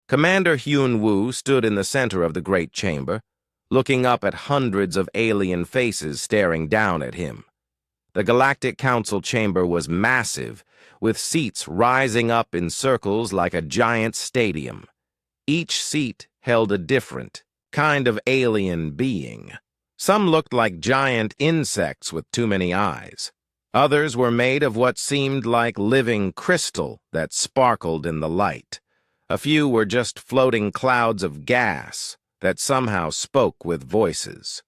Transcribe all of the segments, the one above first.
Commander Hyun Woo stood in the center of the great chamber, looking up at hundreds of alien faces staring down at him. The Galactic Council chamber was massive, with seats rising up in circles like a giant stadium. Each seat held a different, kind of alien being. Some looked like giant insects with too many eyes. Others were made of what seemed like living crystal that sparkled in the light. A few were just floating clouds of gas that somehow spoke with voices.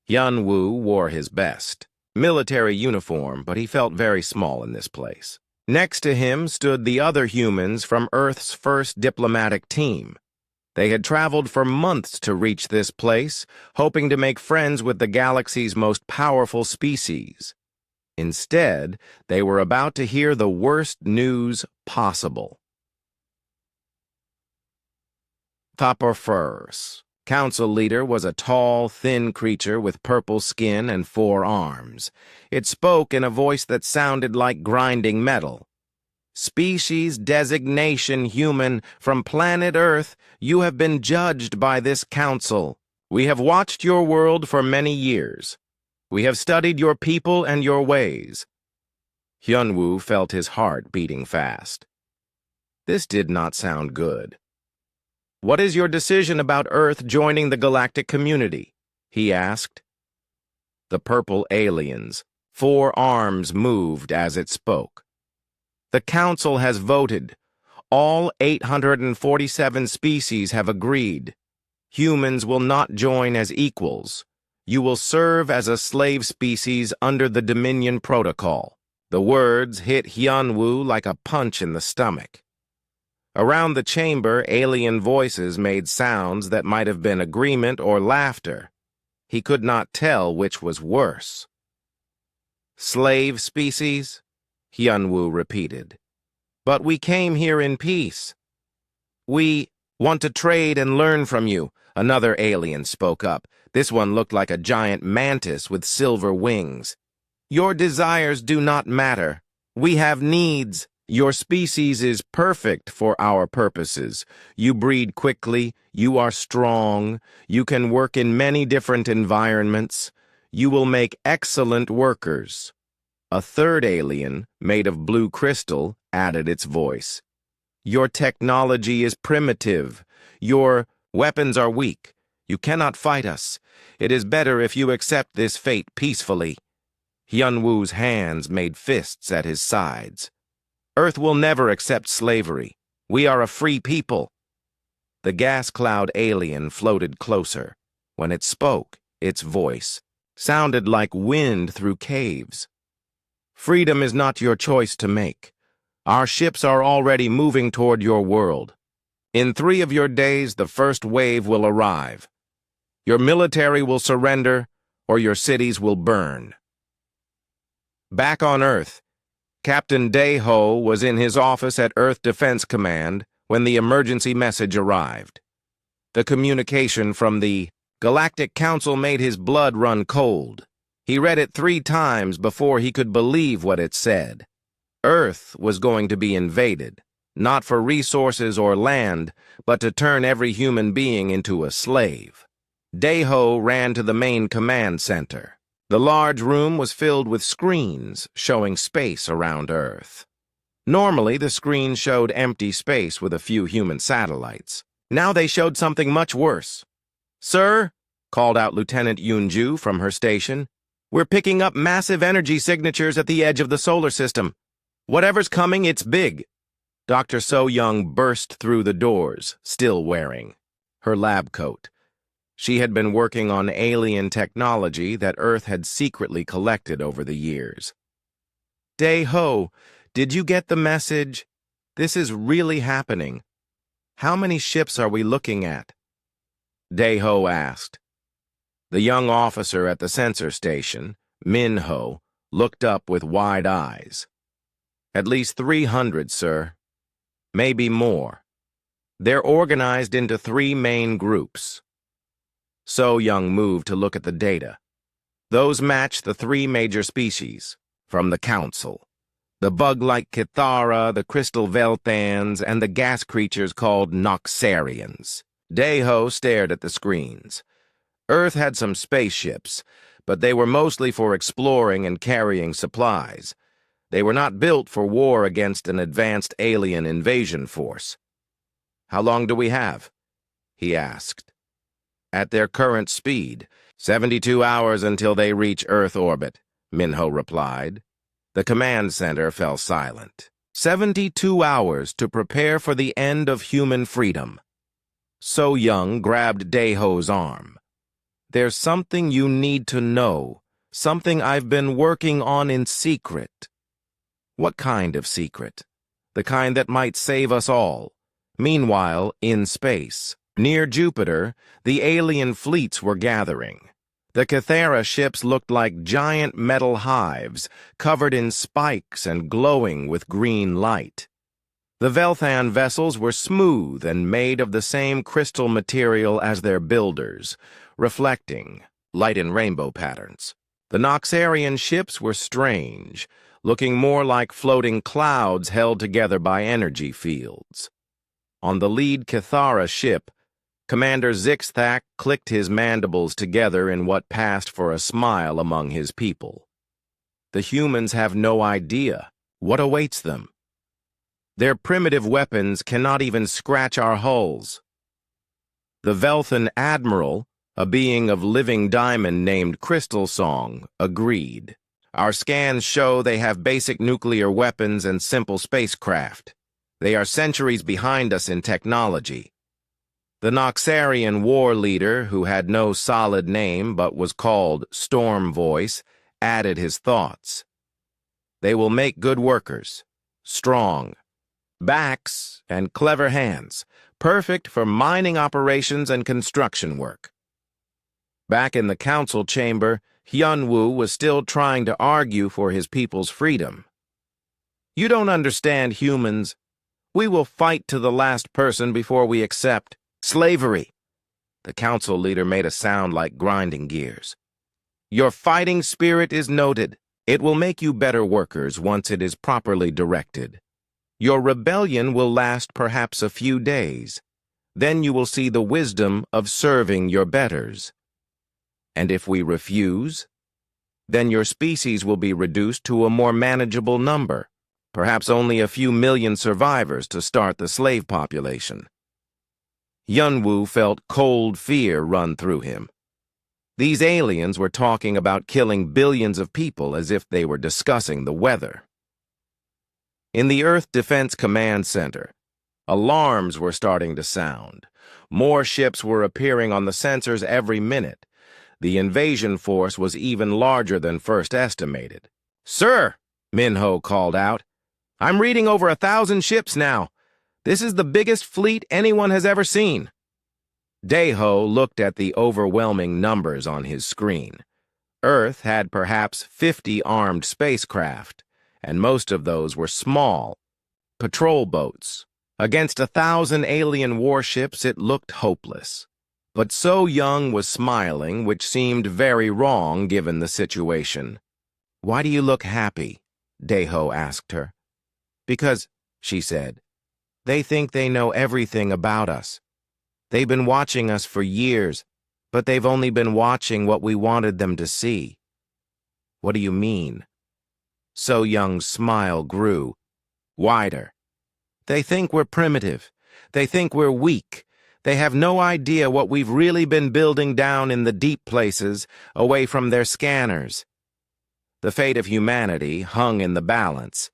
Hyun Woo wore his best. Military uniform, but he felt very small in this place. Next to him stood the other humans from Earth's first diplomatic team. They had traveled for months to reach this place, hoping to make friends with the galaxy's most powerful species. Instead, they were about to hear the worst news possible. Thopper Furs. Council leader was a tall, thin creature with purple skin and 4 arms. It spoke in a voice that sounded like grinding metal. Species designation human from planet Earth, you have been judged by this council. We have watched your world for many years. We have studied your people and your ways. Hyunwoo felt his heart beating fast. This did not sound good. What is your decision about Earth joining the galactic community? He asked. The purple aliens, 4 arms moved as it spoke. The council has voted. All 847 species have agreed. Humans will not join as equals. You will serve as a slave species under the Dominion Protocol. The words hit Hyunwoo like a punch in the stomach. Around the chamber, alien voices made sounds that might have been agreement or laughter. He could not tell which was worse. Slave species? Hyunwoo repeated. But we came here in peace. We want to trade and learn from you, another alien spoke up. This one looked like a giant mantis with silver wings. Your desires do not matter. We have needs. Your species is perfect for our purposes. You breed quickly, you are strong, you can work in many different environments. You will make excellent workers. A third alien, made of blue crystal, added its voice. Your technology is primitive. Your weapons are weak. You cannot fight us. It is better if you accept this fate peacefully. Hyunwoo's hands made fists at his sides. Earth will never accept slavery. We are a free people. The gas cloud alien floated closer. When it spoke, its voice sounded like wind through caves. Freedom is not your choice to make. Our ships are already moving toward your world. In 3 of your days, the first wave will arrive. Your military will surrender, or your cities will burn. Back on Earth, Captain Dae-ho was in his office at Earth Defense Command when the emergency message arrived. The communication from the Galactic Council made his blood run cold. He read it 3 times before he could believe what it said. Earth was going to be invaded, not for resources or land, but to turn every human being into a slave. Dae-ho ran to the main command center. The large room was filled with screens showing space around Earth. Normally, the screens showed empty space with a few human satellites. Now they showed something much worse. "Sir," called out Lieutenant Yoon-ju from her station, "we're picking up massive energy signatures at the edge of the solar system. Whatever's coming, it's big." Dr. So-young burst through the doors, still wearing her lab coat. She had been working on alien technology that Earth had secretly collected over the years. "Dae-ho, did you get the message? This is really happening. How many ships are we looking at?" Dae-ho asked. The young officer at the sensor station, Min-ho, looked up with wide eyes. "At least 300, sir. Maybe more. They're organized into 3 main groups." So-young moved to look at the data. Those match the 3 major species from the Council. The bug-like Kithara, the crystal Velthans, and the gas creatures called Noxarians. Deho stared at the screens. Earth had some spaceships, but they were mostly for exploring and carrying supplies. They were not built for war against an advanced alien invasion force. "How long do we have?" he asked. "At their current speed, 72 hours until they reach Earth orbit," Minho replied. The command center fell silent. 72 hours to prepare for the end of human freedom. So Young grabbed Deho's arm. "There's something you need to know, something I've been working on in secret." "What kind of secret?" "The kind that might save us all." Meanwhile, in space, near Jupiter, the alien fleets were gathering. The Kithara ships looked like giant metal hives, covered in spikes and glowing with green light. The Velthan vessels were smooth and made of the same crystal material as their builders, reflecting light in rainbow patterns. The Noxarian ships were strange, looking more like floating clouds held together by energy fields. On the lead Kithara ship, Commander Zixthak clicked his mandibles together in what passed for a smile among his people. The humans have no idea what awaits them. Their primitive weapons cannot even scratch our hulls. The Velthan Admiral, a being of living diamond named Crystal Song, agreed. "Our scans show they have basic nuclear weapons and simple spacecraft. They are centuries behind us in technology." The Noxarian war leader, who had no solid name but was called Storm Voice, added his thoughts. "They will make good workers, strong backs and clever hands, perfect for mining operations and construction work." Back in the council chamber, Hyunwoo was still trying to argue for his people's freedom. "You don't understand, humans. We will fight to the last person before we accept slavery." The council leader made a sound like grinding gears. "Your fighting spirit is noted. It will make you better workers once it is properly directed. Your rebellion will last perhaps a few days. Then you will see the wisdom of serving your betters. And if we refuse, then your species will be reduced to a more manageable number, perhaps only a few million survivors to start the slave population." Yunwoo felt cold fear run through him. These aliens were talking about killing billions of people as if they were discussing the weather. In the Earth Defense Command Center, alarms were starting to sound. More ships were appearing on the sensors every minute. The invasion force was even larger than first estimated. "Sir," Minho called out, "I'm reading over 1,000 ships now. This is the biggest fleet anyone has ever seen." Deho looked at the overwhelming numbers on his screen. Earth had perhaps 50 armed spacecraft, and most of those were small, patrol boats. Against 1,000 alien warships, it looked hopeless. But So Young was smiling, which seemed very wrong given the situation. "Why do you look happy?" Deho asked her. "Because," she said, "they think they know everything about us. They've been watching us for years, but they've only been watching what we wanted them to see." "What do you mean?" So Young's smile grew wider. "They think we're primitive. They think we're weak. They have no idea what we've really been building down in the deep places, away from their scanners." The fate of humanity hung in the balance,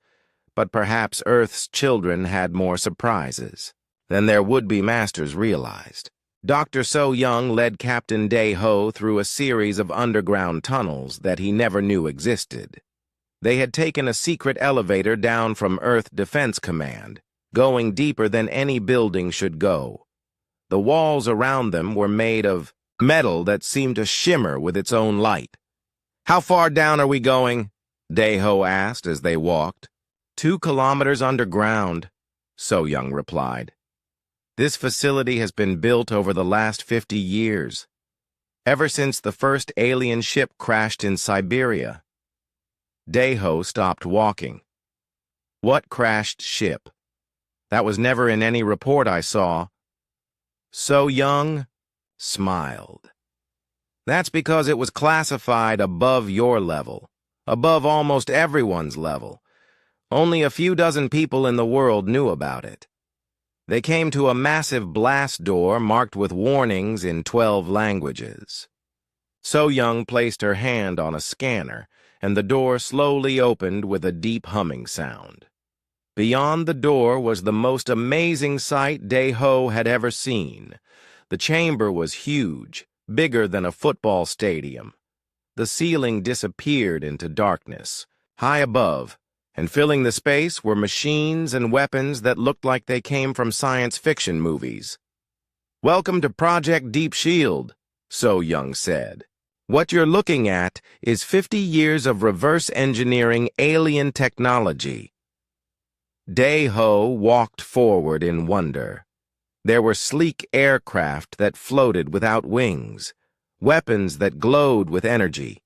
but perhaps Earth's children had more surprises than their would-be masters realized. Dr. So Young led Captain Deho through a series of underground tunnels that he never knew existed. They had taken a secret elevator down from Earth Defense Command, going deeper than any building should go. The walls around them were made of metal that seemed to shimmer with its own light. "How far down are we going?" Deho asked as they walked. 2 kilometers underground," So Young replied. "This facility has been built over the last 50 years, ever since the first alien ship crashed in Siberia." Deho stopped walking. What crashed ship? That was never in any report I saw. So Young smiled. That's because it was classified above your level, above almost everyone's level. Only a few dozen people in the world knew about it. They came to a massive blast door marked with warnings in 12 languages. So Young placed her hand on a scanner, and the door slowly opened with a deep humming sound. Beyond the door was the most amazing sight Dae-ho had ever seen. The chamber was huge, bigger than a football stadium. The ceiling disappeared into darkness. High above, and filling the space were machines and weapons that looked like they came from science fiction movies. "Welcome to Project Deep Shield," So Young said. "What you're looking at is 50 years of reverse engineering alien technology." Dae-ho walked forward in wonder. There were sleek aircraft that floated without wings, weapons that glowed with energy,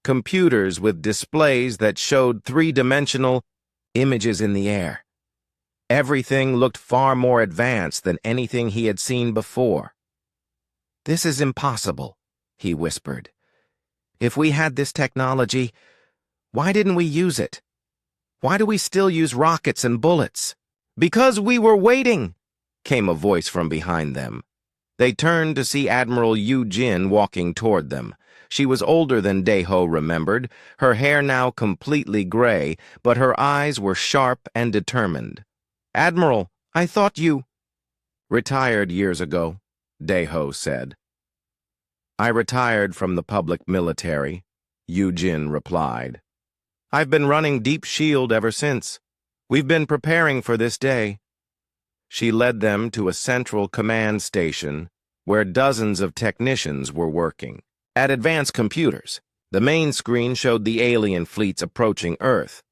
computers with displays that showed three-dimensional images in the air. Everything looked far more advanced than anything he had seen before. "This is impossible," he whispered. "If we had this technology, why didn't we use it? Why do we still use rockets and bullets?" "Because we were waiting," came a voice from behind them. They turned to see Admiral Yu-jin walking toward them. She was older than Dae-ho remembered, her hair now completely gray, but her eyes were sharp and determined. "Admiral, I thought you—" "Retired years ago," Dae-ho said. "I retired from the public military," Yu-jin replied. "I've been running Deep Shield ever since. We've been preparing for this day." She led them to a central command station where dozens of technicians were working. At advanced computers, the main screen showed the alien fleets approaching Earth.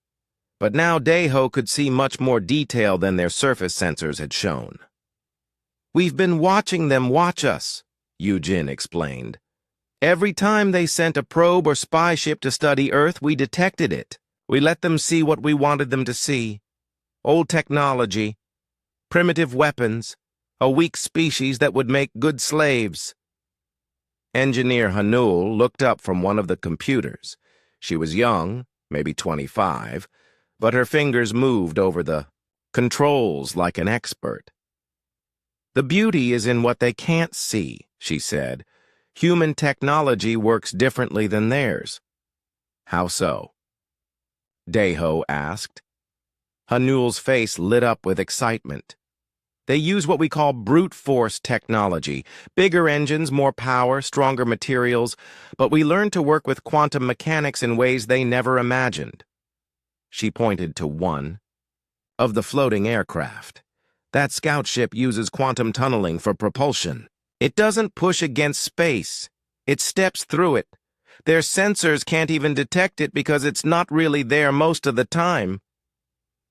But now Dae-ho could see much more detail than their surface sensors had shown. "We've been watching them watch us," Yu-jin explained. "Every time they sent a probe or spy ship to study Earth, we detected it. We let them see what we wanted them to see. Old technology, primitive weapons, a weak species that would make good slaves." Engineer Hanul looked up from one of the computers. She was young, maybe 25, but her fingers moved over the controls like an expert. "The beauty is in what they can't see," she said. "Human technology works differently than theirs." "How so?" Dae-ho asked. Hanul's face lit up with excitement. "They use what we call brute force technology. Bigger engines, more power, stronger materials, but we learned to work with quantum mechanics in ways they never imagined." She pointed to one of the floating aircraft. "That scout ship uses quantum tunneling for propulsion. It doesn't push against space. It steps through it. Their sensors can't even detect it because it's not really there most of the time."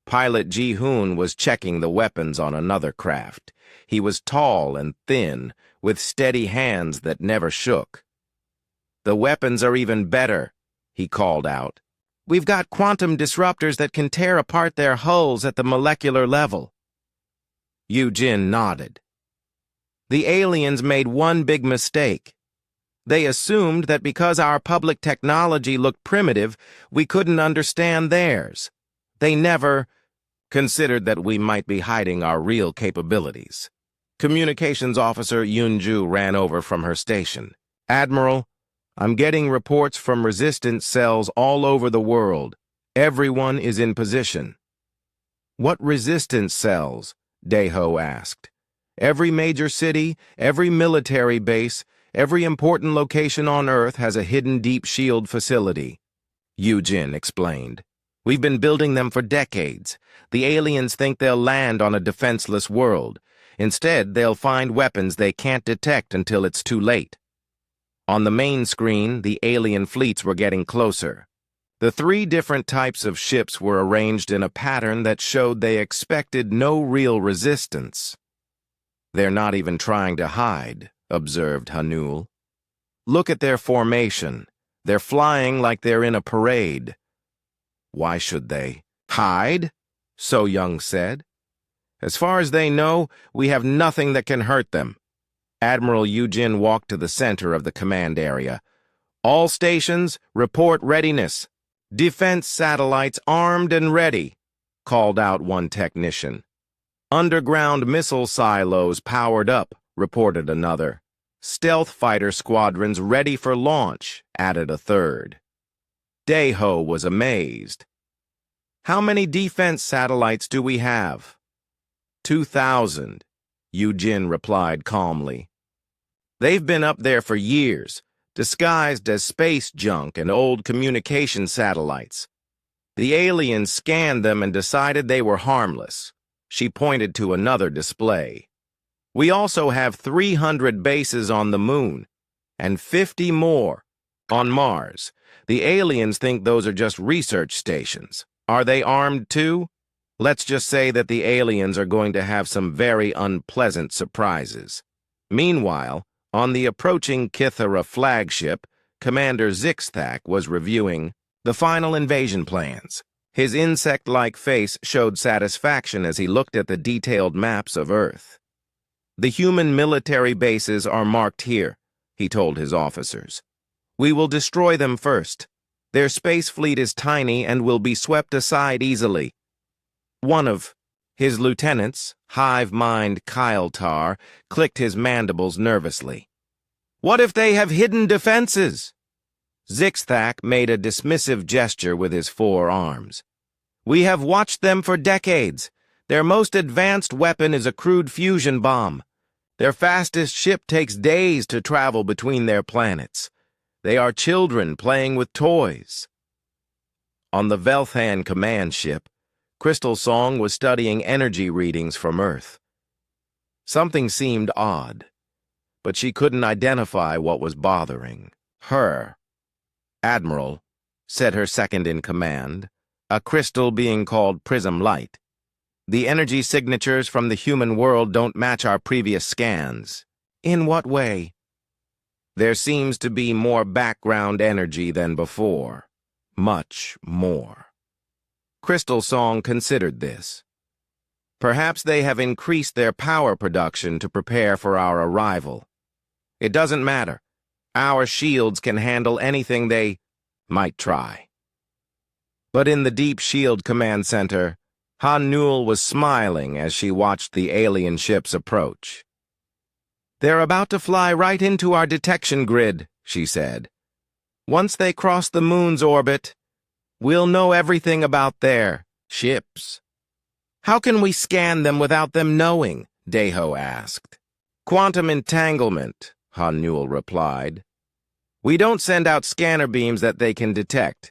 Pilot Ji-hoon was checking the weapons on another craft. He was tall and thin, with steady hands that never shook. "The weapons are even better," he called out. "We've got quantum disruptors that can tear apart their hulls at the molecular level." Yu-jin nodded. "The aliens made one big mistake. They assumed that because our public technology looked primitive, we couldn't understand theirs. They never considered that we might be hiding our real capabilities." Communications Officer Yun-ju ran over from her station. "Admiral, I'm getting reports from resistance cells all over the world. Everyone is in position." "What resistance cells?" Dae-ho asked. "Every major city, every military base, every important location on Earth has a hidden deep shield facility," Yu-jin explained. "We've been building them for decades. The aliens think they'll land on a defenseless world. Instead, they'll find weapons they can't detect until it's too late." On the main screen, the alien fleets were getting closer. The 3 different types of ships were arranged in a pattern that showed they expected no real resistance. "They're not even trying to hide," observed Hanul. "Look at their formation. They're flying like they're in a parade." "Why should they hide?" So Young said. As far as they know, we have nothing that can hurt them. Admiral Yujin walked to the center of the command area. All stations, report readiness. Defense satellites armed and ready, called out one technician. Underground missile silos powered up, reported another. Stealth fighter squadrons ready for launch, added a third. Daeho was amazed. How many defense satellites do we have? 2,000, Yujin replied calmly. They've been up there for years, disguised as space junk and old communication satellites. The aliens scanned them and decided they were harmless. She pointed to another display. We also have 300 bases on the moon, and 50 more on Mars. The aliens think those are just research stations. Are they armed too? Let's just say that the aliens are going to have some very unpleasant surprises. Meanwhile, on the approaching Kithara flagship, Commander Zixthak was reviewing the final invasion plans. His insect-like face showed satisfaction as he looked at the detailed maps of Earth. The human military bases are marked here, he told his officers. We will destroy them first. Their space fleet is tiny and will be swept aside easily. One of his lieutenants, hive-mind Kyle Tar, clicked his mandibles nervously. What if they have hidden defenses? Zixthak made a dismissive gesture with his four arms. We have watched them for decades. Their most advanced weapon is a crude fusion bomb. Their fastest ship takes days to travel between their planets. They are children playing with toys. On the Velthan command ship, Crystal Song was studying energy readings from Earth. Something seemed odd, but she couldn't identify what was bothering her. Admiral, said her second-in-command, a crystal being called Prism Light. The energy signatures from the human world don't match our previous scans. In what way? There seems to be more background energy than before. Much more. Crystal Song considered this. Perhaps they have increased their power production to prepare for our arrival. It doesn't matter. Our shields can handle anything they might try. But in the Deep Shield Command Center, Han Newell was smiling as she watched the alien ships approach. They're about to fly right into our detection grid, she said. Once they cross the moon's orbit, we'll know everything about their ships. How can we scan them without them knowing? Daeho asked. Quantum entanglement, Han Newell replied. We don't send out scanner beams that they can detect.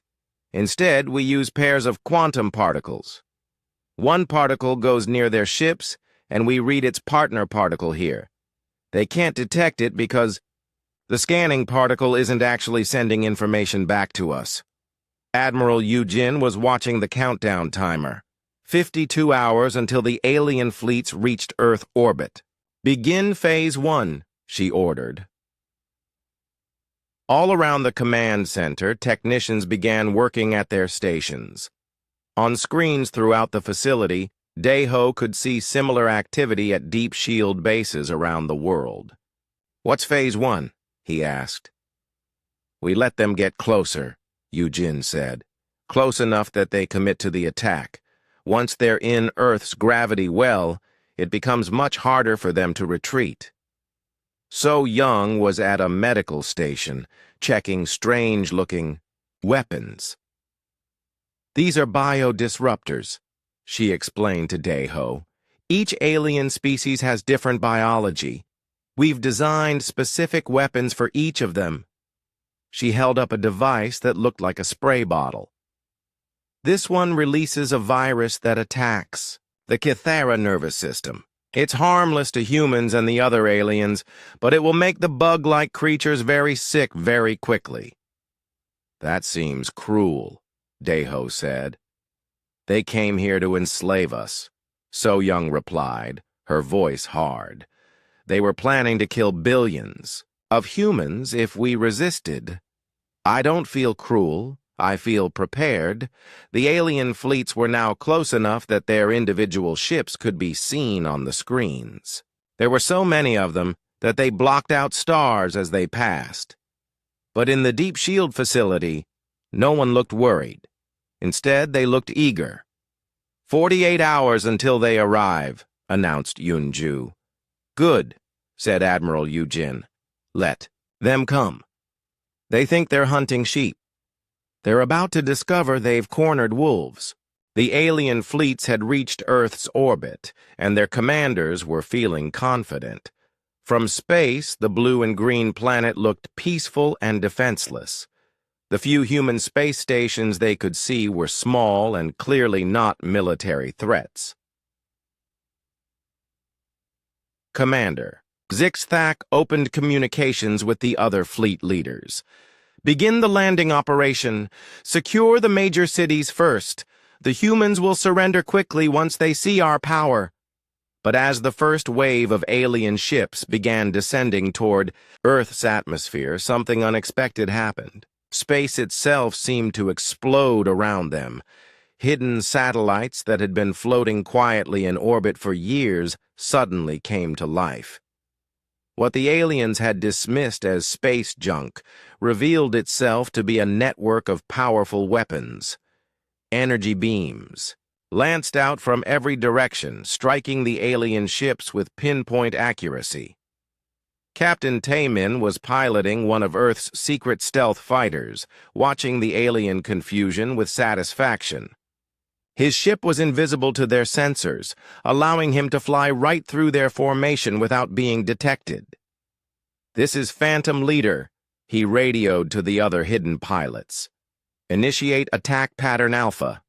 Instead, we use pairs of quantum particles. One particle goes near their ships, and we read its partner particle here. They can't detect it because the scanning particle isn't actually sending information back to us. Admiral Yujin was watching the countdown timer. 52 hours until the alien fleets reached Earth orbit. Begin Phase 1, she ordered. All around the command center, technicians began working at their stations. On screens throughout the facility, Daeho could see similar activity at deep shield bases around the world. What's Phase 1? He asked. We let them get closer, Yujin said. Close enough that they commit to the attack. Once they're in Earth's gravity well, it becomes much harder for them to retreat. So Young was at a medical station, checking strange-looking weapons. These are biodisruptors, she explained to Daeho. Each alien species has different biology. We've designed specific weapons for each of them. She held up a device that looked like a spray bottle. This one releases a virus that attacks the Kithara nervous system. It's harmless to humans and the other aliens, but it will make the bug-like creatures very sick very quickly. That seems cruel, Daeho said. They came here to enslave us, So Young replied, her voice hard. They were planning to kill billions of humans if we resisted. I don't feel cruel, I feel prepared. The alien fleets were now close enough that their individual ships could be seen on the screens. There were so many of them that they blocked out stars as they passed. But in the Deep Shield facility, no one looked worried. Instead, they looked eager. 48 hours until they arrive, announced Yunju. Good, said Admiral Yujin. Let them come. They think they're hunting sheep. They're about to discover they've cornered wolves. The alien fleets had reached Earth's orbit, and their commanders were feeling confident. From space, the blue and green planet looked peaceful and defenseless. The few human space stations they could see were small and clearly not military threats. Commander Zixthak opened communications with the other fleet leaders. Begin the landing operation. Secure the major cities first. The humans will surrender quickly once they see our power. But as the first wave of alien ships began descending toward Earth's atmosphere, something unexpected happened. Space itself seemed to explode around them. Hidden satellites that had been floating quietly in orbit for years suddenly came to life. What the aliens had dismissed as space junk revealed itself to be a network of powerful weapons. Energy beams lanced out from every direction, striking the alien ships with pinpoint accuracy. Captain Taemin was piloting one of Earth's secret stealth fighters, watching the alien confusion with satisfaction. His ship was invisible to their sensors, allowing him to fly right through their formation without being detected. "This is Phantom Leader," he radioed to the other hidden pilots. "Initiate attack pattern Alpha."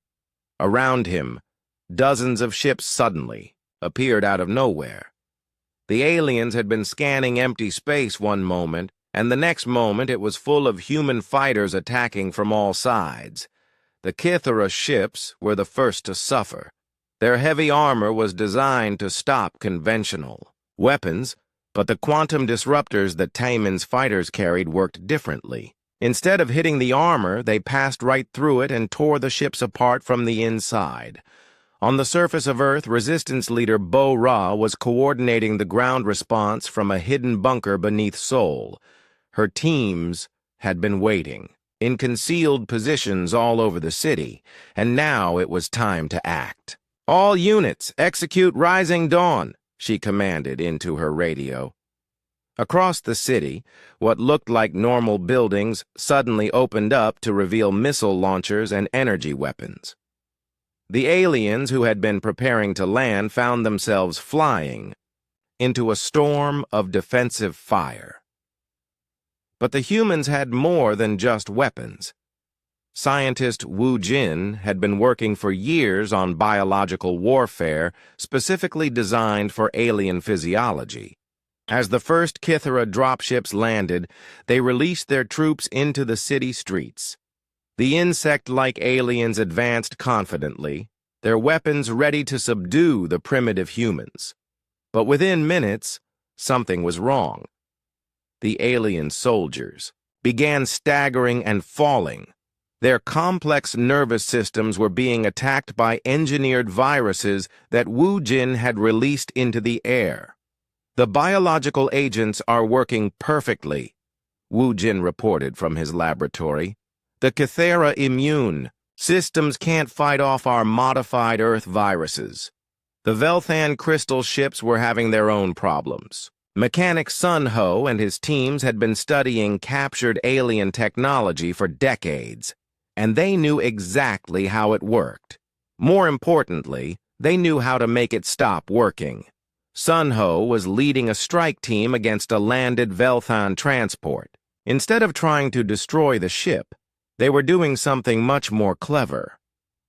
Around him, dozens of ships suddenly appeared out of nowhere. The aliens had been scanning empty space one moment, and the next moment it was full of human fighters attacking from all sides. The Kythera ships were the first to suffer. Their heavy armor was designed to stop conventional weapons, but the quantum disruptors that Taemin's fighters carried worked differently. Instead of hitting the armor, they passed right through it and tore the ships apart from the inside. On the surface of Earth, Resistance leader Bo Ra was coordinating the ground response from a hidden bunker beneath Seoul. Her teams had been waiting, in concealed positions all over the city, and now it was time to act. "All units, execute Rising Dawn," she commanded into her radio. Across the city, what looked like normal buildings suddenly opened up to reveal missile launchers and energy weapons. The aliens who had been preparing to land found themselves flying into a storm of defensive fire. But the humans had more than just weapons. Scientist Wu Jin had been working for years on biological warfare specifically designed for alien physiology. As the first Kythera dropships landed, they released their troops into the city streets. The insect-like aliens advanced confidently, their weapons ready to subdue the primitive humans. But within minutes, something was wrong. The alien soldiers began staggering and falling. Their complex nervous systems were being attacked by engineered viruses that Wu Jin had released into the air. "The biological agents are working perfectly," Wu Jin reported from his laboratory. "The Kythera immune systems can't fight off our modified Earth viruses." The Velthan crystal ships were having their own problems. Mechanic Sun Ho and his teams had been studying captured alien technology for decades, and they knew exactly how it worked. More importantly, they knew how to make it stop working. Sun Ho was leading a strike team against a landed Velthan transport. Instead of trying to destroy the ship, they were doing something much more clever.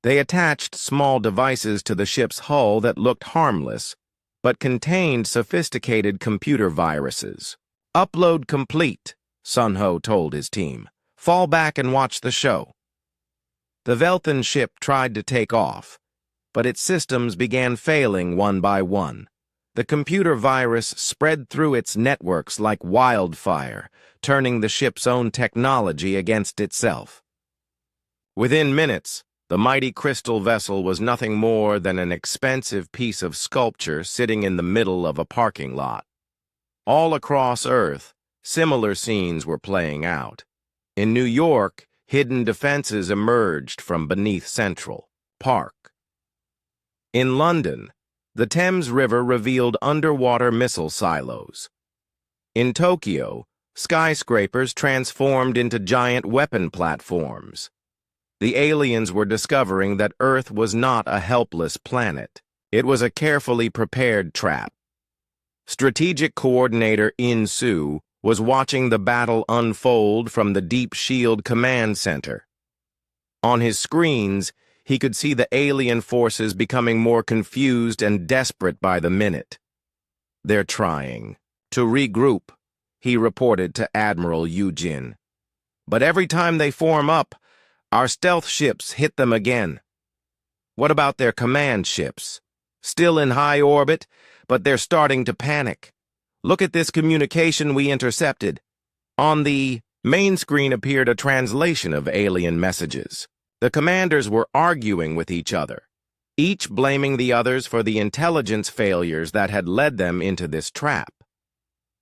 They attached small devices to the ship's hull that looked harmless, but contained sophisticated computer viruses. "Upload complete," Sun Ho told his team. "Fall back and watch the show." The Velthan ship tried to take off, but its systems began failing one by one. The computer virus spread through its networks like wildfire, turning the ship's own technology against itself. Within minutes, the mighty crystal vessel was nothing more than an expensive piece of sculpture sitting in the middle of a parking lot. All across Earth, similar scenes were playing out. In New York, hidden defenses emerged from beneath Central Park. In London, the Thames River revealed underwater missile silos. In Tokyo, skyscrapers transformed into giant weapon platforms. The aliens were discovering that Earth was not a helpless planet. It was a carefully prepared trap. Strategic Coordinator In Su was watching the battle unfold from the Deep Shield Command Center. On his screens, he could see the alien forces becoming more confused and desperate by the minute. "They're trying to regroup," he reported to Admiral Yujin. "But every time they form up, our stealth ships hit them again." "What about their command ships? Still in high orbit, but they're starting to panic. Look at this communication we intercepted." On the main screen appeared a translation of alien messages. The commanders were arguing with each other, each blaming the others for the intelligence failures that had led them into this trap.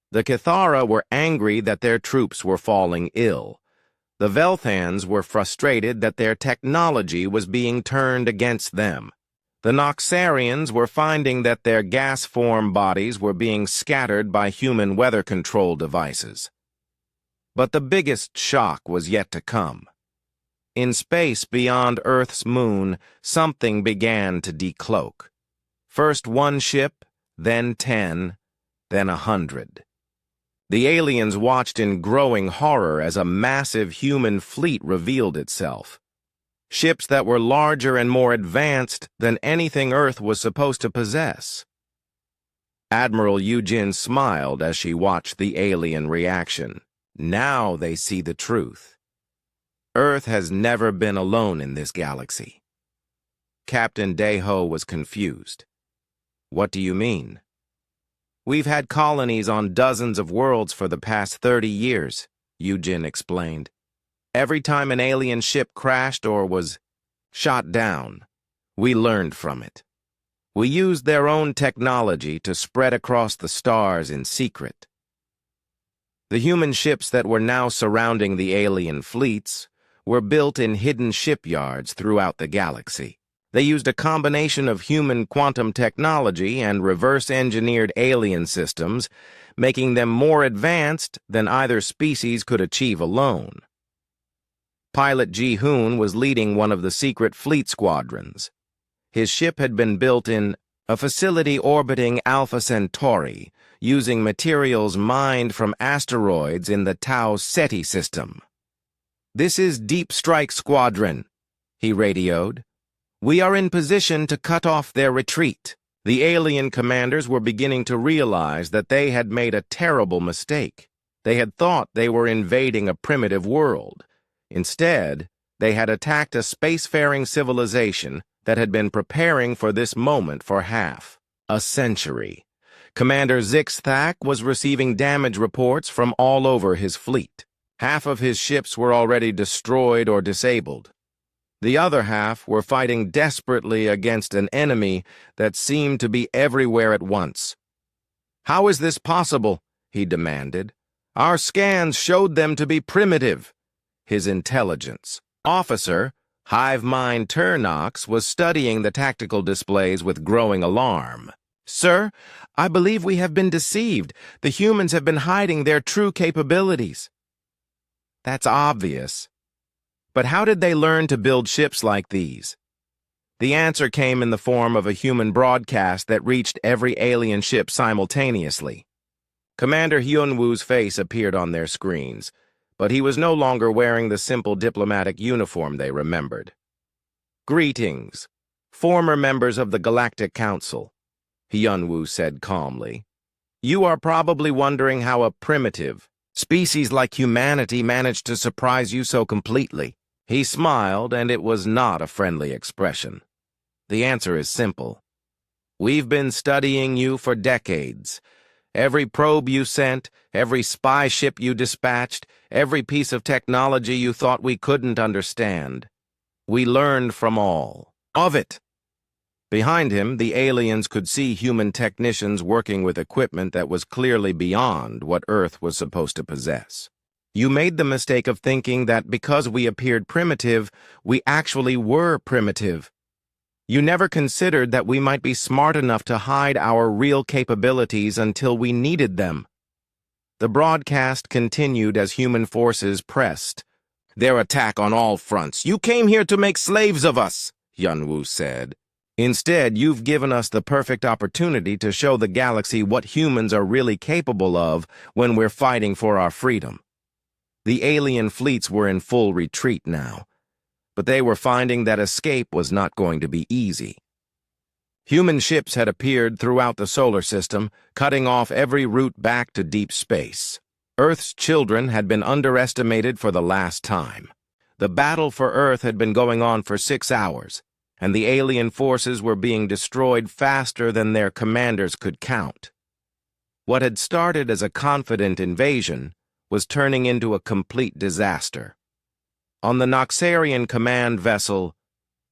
The Cathara were angry that their troops were falling ill. The Velthans were frustrated that their technology was being turned against them. The Noxarians were finding that their gas-form bodies were being scattered by human weather control devices. But the biggest shock was yet to come. In space beyond Earth's moon, something began to decloak. First one ship, then 10, then 100. The aliens watched in growing horror as a massive human fleet revealed itself. Ships that were larger and more advanced than anything Earth was supposed to possess. Admiral Yujin smiled as she watched the alien reaction. Now they see the truth. Earth has never been alone in this galaxy. Captain Deho was confused. "What do you mean?" "We've had colonies on dozens of worlds for the past 30 years, Yujin explained. Every time an alien ship crashed or was shot down, we learned from it. We used their own technology to spread across the stars in secret. The human ships that were now surrounding the alien fleets were built in hidden shipyards throughout the galaxy. They used a combination of human quantum technology and reverse-engineered alien systems, making them more advanced than either species could achieve alone. Pilot Ji-hoon was leading one of the secret fleet squadrons. His ship had been built in a facility orbiting Alpha Centauri, using materials mined from asteroids in the Tau Ceti system. "This is Deep Strike Squadron," he radioed. "We are in position to cut off their retreat." The alien commanders were beginning to realize that they had made a terrible mistake. They had thought they were invading a primitive world. Instead, they had attacked a spacefaring civilization that had been preparing for this moment for half a century. Commander Zixthak was receiving damage reports from all over his fleet. Half of his ships were already destroyed or disabled. The other half were fighting desperately against an enemy that seemed to be everywhere at once. "How is this possible?" he demanded. "Our scans showed them to be primitive." His intelligence officer, Hive Mind Turnox, was studying the tactical displays with growing alarm. "Sir, I believe we have been deceived. The humans have been hiding their true capabilities." "That's obvious. But how did they learn to build ships like these?" The answer came in the form of a human broadcast that reached every alien ship simultaneously. Commander Hyunwoo's face appeared on their screens, but he was no longer wearing the simple diplomatic uniform they remembered. "Greetings, former members of the Galactic Council," Hyunwoo said calmly. "You are probably wondering how a primitive species like humanity managed to surprise you so completely." He smiled, and it was not a friendly expression. "The answer is simple. We've been studying you for decades. Every probe you sent, every spy ship you dispatched, every piece of technology you thought we couldn't understand. We learned from all of it. Behind him, the aliens could see human technicians working with equipment that was clearly beyond what Earth was supposed to possess. You made the mistake of thinking that because we appeared primitive, we actually were primitive. You never considered that we might be smart enough to hide our real capabilities until we needed them. The broadcast continued as human forces pressed. Their attack on all fronts. You came here to make slaves of us, Yunwu said. Instead, you've given us the perfect opportunity to show the galaxy what humans are really capable of when we're fighting for our freedom. The alien fleets were in full retreat now, but they were finding that escape was not going to be easy. Human ships had appeared throughout the solar system, cutting off every route back to deep space. Earth's children had been underestimated for the last time. The battle for Earth had been going on for 6 hours, and the alien forces were being destroyed faster than their commanders could count. What had started as a confident invasion was turning into a complete disaster. On the Noxarian command vessel,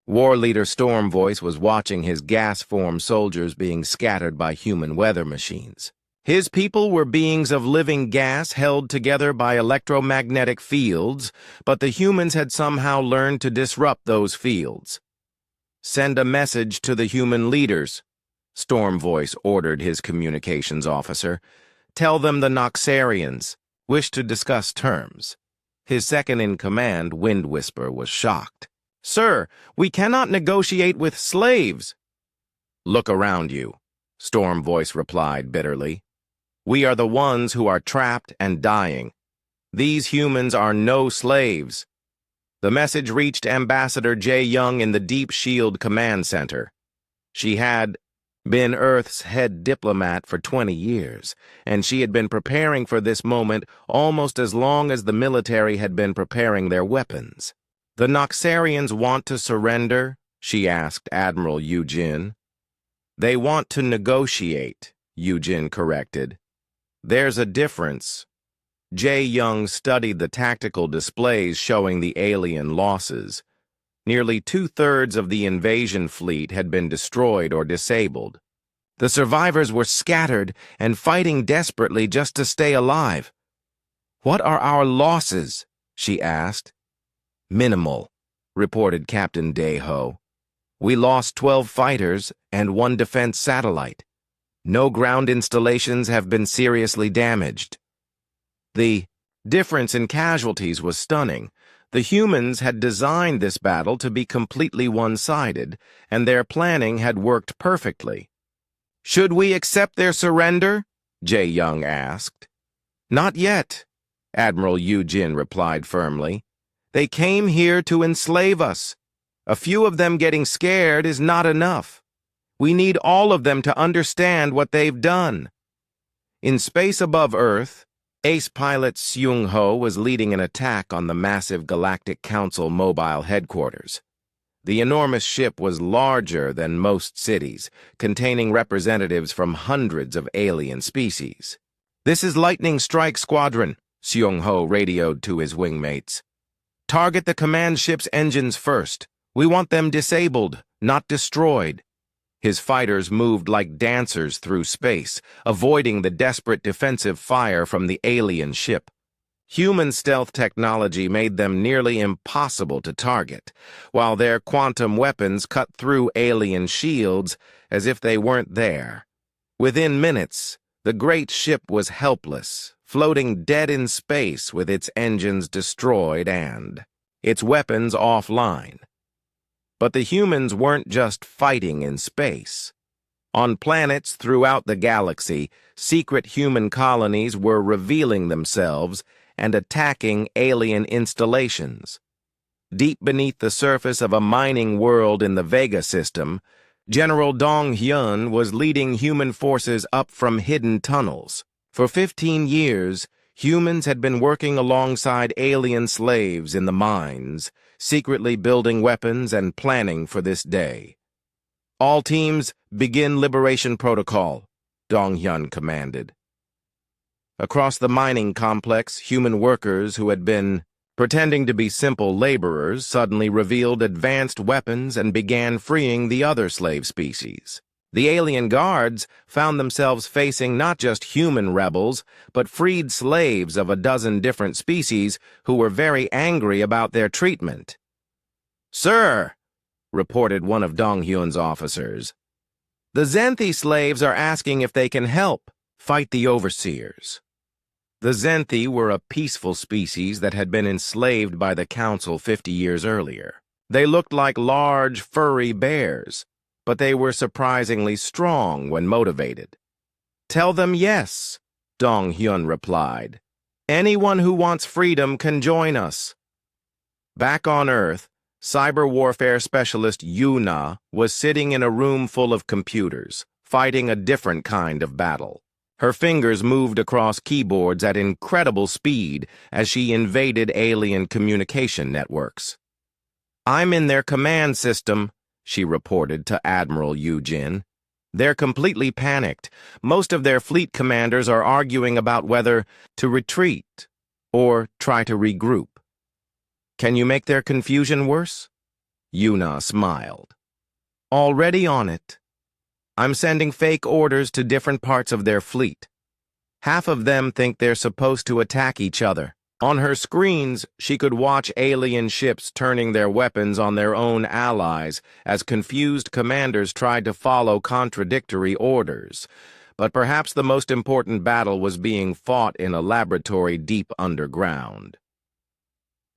War Leader Stormvoice was watching his gas-form soldiers being scattered by human weather machines. His people were beings of living gas held together by electromagnetic fields, but the humans had somehow learned to disrupt those fields. Send a message to the human leaders, Stormvoice ordered his communications officer. Tell them the Noxarians wish to discuss terms. His second-in-command, Wind Whisper, was shocked. Sir, we cannot negotiate with slaves. Look around you, Stormvoice replied bitterly. We are the ones who are trapped and dying. These humans are no slaves. The message reached Ambassador Jae Young in the Deep Shield Command Center. She had been Earth's head diplomat for 20 years, and she had been preparing for this moment almost as long as the military had been preparing their weapons. The Noxarians want to surrender? She asked Admiral Yujin. They want to negotiate, Yujin corrected. There's a difference. Jae Young studied the tactical displays showing the alien losses. Nearly 2/3 of the invasion fleet had been destroyed or disabled. The survivors were scattered and fighting desperately just to stay alive. What are our losses? She asked. Minimal, reported Captain Daeho. We lost 12 fighters and 1 defense satellite. No ground installations have been seriously damaged. The difference in casualties was stunning. The humans had designed this battle to be completely one-sided, and their planning had worked perfectly. Should we accept their surrender? Jae Young asked. Not yet, Admiral Yujin replied firmly. They came here to enslave us. A few of them getting scared is not enough. We need all of them to understand what they've done. In space above Earth, ace pilot Seung-ho was leading an attack on the massive Galactic Council mobile headquarters. The enormous ship was larger than most cities, containing representatives from hundreds of alien species. This is Lightning Strike Squadron, Seung-ho radioed to his wingmates. Target the command ship's engines first. We want them disabled, not destroyed. His fighters moved like dancers through space, avoiding the desperate defensive fire from the alien ship. Human stealth technology made them nearly impossible to target, while their quantum weapons cut through alien shields as if they weren't there. Within minutes, the great ship was helpless, floating dead in space with its engines destroyed and its weapons offline. But the humans weren't just fighting in space. On planets throughout the galaxy, secret human colonies were revealing themselves and attacking alien installations. Deep beneath the surface of a mining world in the Vega system, General Dong Hyun was leading human forces up from hidden tunnels. For 15 years, humans had been working alongside alien slaves in the mines, secretly building weapons and planning for this day. All teams, begin liberation protocol, Dong Hyun commanded. Across the mining complex, human workers who had been pretending to be simple laborers, suddenly revealed advanced weapons and began freeing the other slave species. The alien guards found themselves facing not just human rebels, but freed slaves of a dozen different species who were very angry about their treatment. "Sir," reported one of Donghyun's officers, "the Zenthi slaves are asking if they can help fight the overseers." The Zenthi were a peaceful species that had been enslaved by the Council 50 years earlier. They looked like large, furry bears, but they were surprisingly strong when motivated. "Tell them yes," Donghyun replied. "Anyone who wants freedom can join us." Back on Earth, cyber warfare specialist Yuna was sitting in a room full of computers, fighting a different kind of battle. Her fingers moved across keyboards at incredible speed as she invaded alien communication networks. "I'm in their command system," she reported to Admiral Yujin. "They're completely panicked. Most of their fleet commanders are arguing about whether to retreat or try to regroup." "Can you make their confusion worse?" Yuna smiled. "Already on it. I'm sending fake orders to different parts of their fleet. Half of them think they're supposed to attack each other." On her screens, she could watch alien ships turning their weapons on their own allies as confused commanders tried to follow contradictory orders. But perhaps the most important battle was being fought in a laboratory deep underground.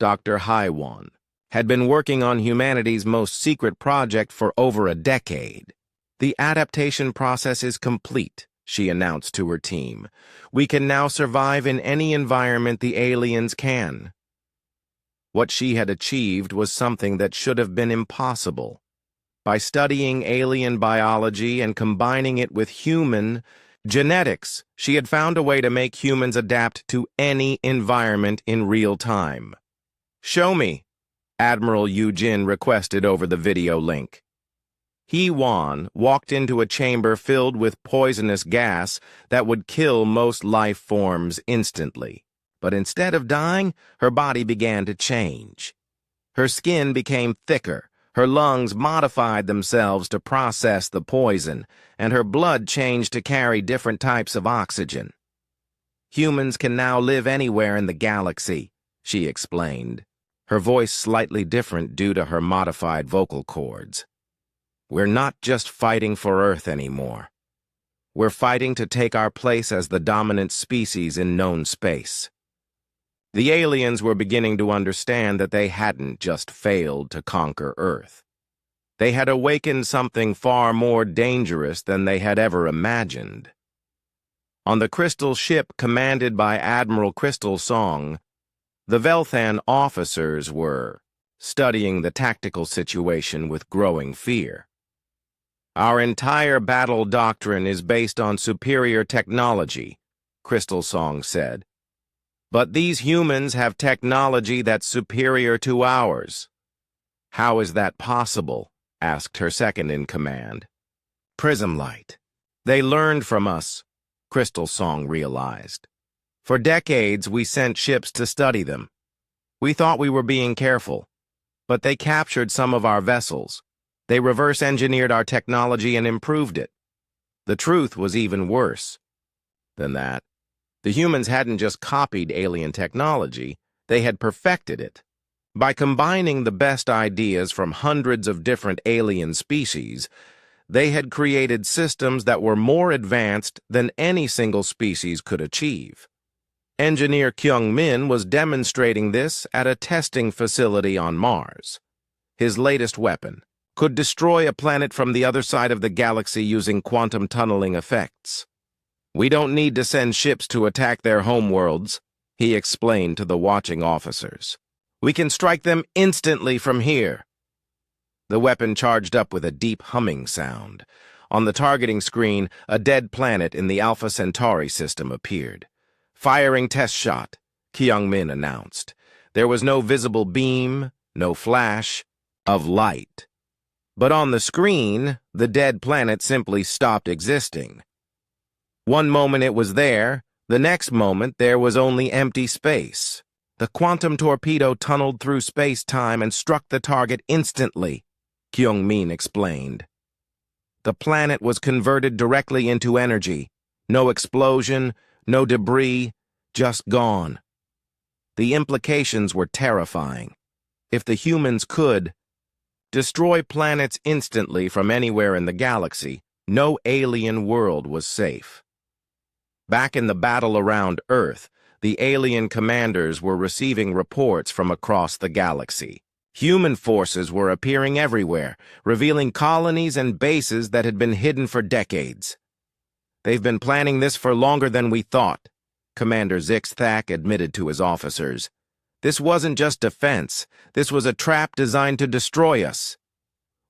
Dr. Haiwan had been working on humanity's most secret project for over a decade. "The adaptation process is complete," she announced to her team. "We can now survive in any environment the aliens can." What she had achieved was something that should have been impossible. By studying alien biology and combining it with human genetics, she had found a way to make humans adapt to any environment in real time. "Show me," Admiral Yujin requested over the video link. Hee-Wan walked into a chamber filled with poisonous gas that would kill most life forms instantly. But instead of dying, her body began to change. Her skin became thicker, her lungs modified themselves to process the poison, and her blood changed to carry different types of oxygen. "Humans can now live anywhere in the galaxy," she explained, her voice slightly different due to her modified vocal cords. "We're not just fighting for Earth anymore. We're fighting to take our place as the dominant species in known space." The aliens were beginning to understand that they hadn't just failed to conquer Earth. They had awakened something far more dangerous than they had ever imagined. On the Crystal ship commanded by Admiral Crystal Song, the Velthan officers were studying the tactical situation with growing fear. "Our entire battle doctrine is based on superior technology," Crystal Song said. "But these humans have technology that's superior to ours." "How is that possible?" asked her second-in-command. "Prism light. They learned from us," Crystal Song realized. "For decades, we sent ships to study them. We thought we were being careful, but they captured some of our vessels. They reverse-engineered our technology and improved it. The truth was even worse than that. The humans hadn't just copied alien technology, they had perfected it. By combining the best ideas from hundreds of different alien species, they had created systems that were more advanced than any single species could achieve. Engineer Kyung Min was demonstrating this at a testing facility on Mars. His latest weapon could destroy a planet from the other side of the galaxy using quantum tunneling effects. "We don't need to send ships to attack their homeworlds," he explained to the watching officers. "We can strike them instantly from here." The weapon charged up with a deep humming sound. On the targeting screen, a dead planet in the Alpha Centauri system appeared. "Firing test shot," Kyung Min announced. There was no visible beam, no flash of light. But on the screen, the dead planet simply stopped existing. One moment it was there, the next moment there was only empty space. The quantum torpedo tunneled through space-time and struck the target instantly, Kyung-min explained. The planet was converted directly into energy. No explosion, no debris, just gone. The implications were terrifying. If the humans could destroy planets instantly from anywhere in the galaxy, no alien world was safe. Back in the battle around Earth, the alien commanders were receiving reports from across the galaxy. Human forces were appearing everywhere, revealing colonies and bases that had been hidden for decades. "They've been planning this for longer than we thought," Commander Zixthak admitted to his officers. "This wasn't just defense. This was a trap designed to destroy us."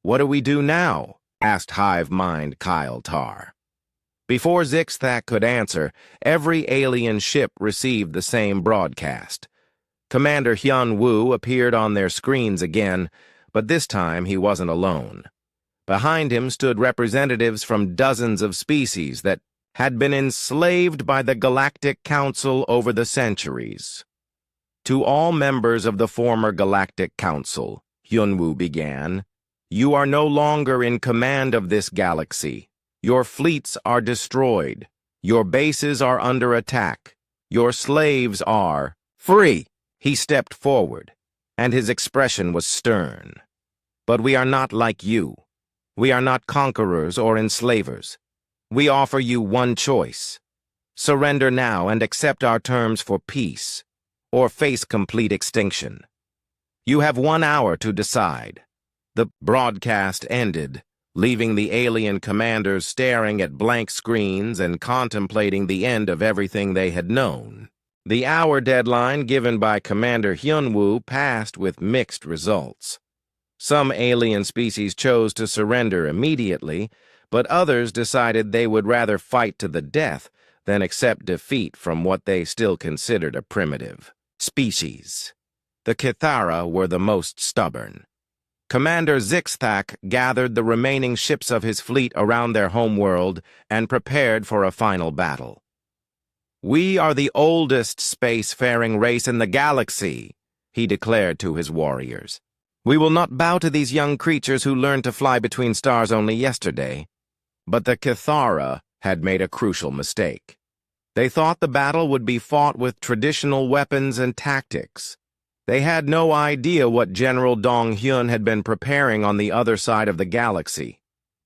"What do we do now?" asked Hive Mind Kyle Tar. Before Zixthak could answer, every alien ship received the same broadcast. Commander Hyun Woo appeared on their screens again, but this time he wasn't alone. Behind him stood representatives from dozens of species that had been enslaved by the Galactic Council over the centuries. "To all members of the former Galactic Council," Hyunwoo began, "you are no longer in command of this galaxy. Your fleets are destroyed. Your bases are under attack. Your slaves are free." He stepped forward, and his expression was stern. "But we are not like you. We are not conquerors or enslavers. We offer you one choice. Surrender now and accept our terms for peace, or face complete extinction. You have 1 hour to decide." The broadcast ended, leaving the alien commanders staring at blank screens and contemplating the end of everything they had known. The hour deadline given by Commander Hyunwoo passed with mixed results. Some alien species chose to surrender immediately, but others decided they would rather fight to the death than accept defeat from what they still considered a primitive species. The Kithara were the most stubborn. Commander Zixthak gathered the remaining ships of his fleet around their homeworld and prepared for a final battle. "We are the oldest spacefaring race in the galaxy," he declared to his warriors. "We will not bow to these young creatures who learned to fly between stars only yesterday." But the Kithara had made a crucial mistake. They thought the battle would be fought with traditional weapons and tactics. They had no idea what General Dong-hyun had been preparing on the other side of the galaxy.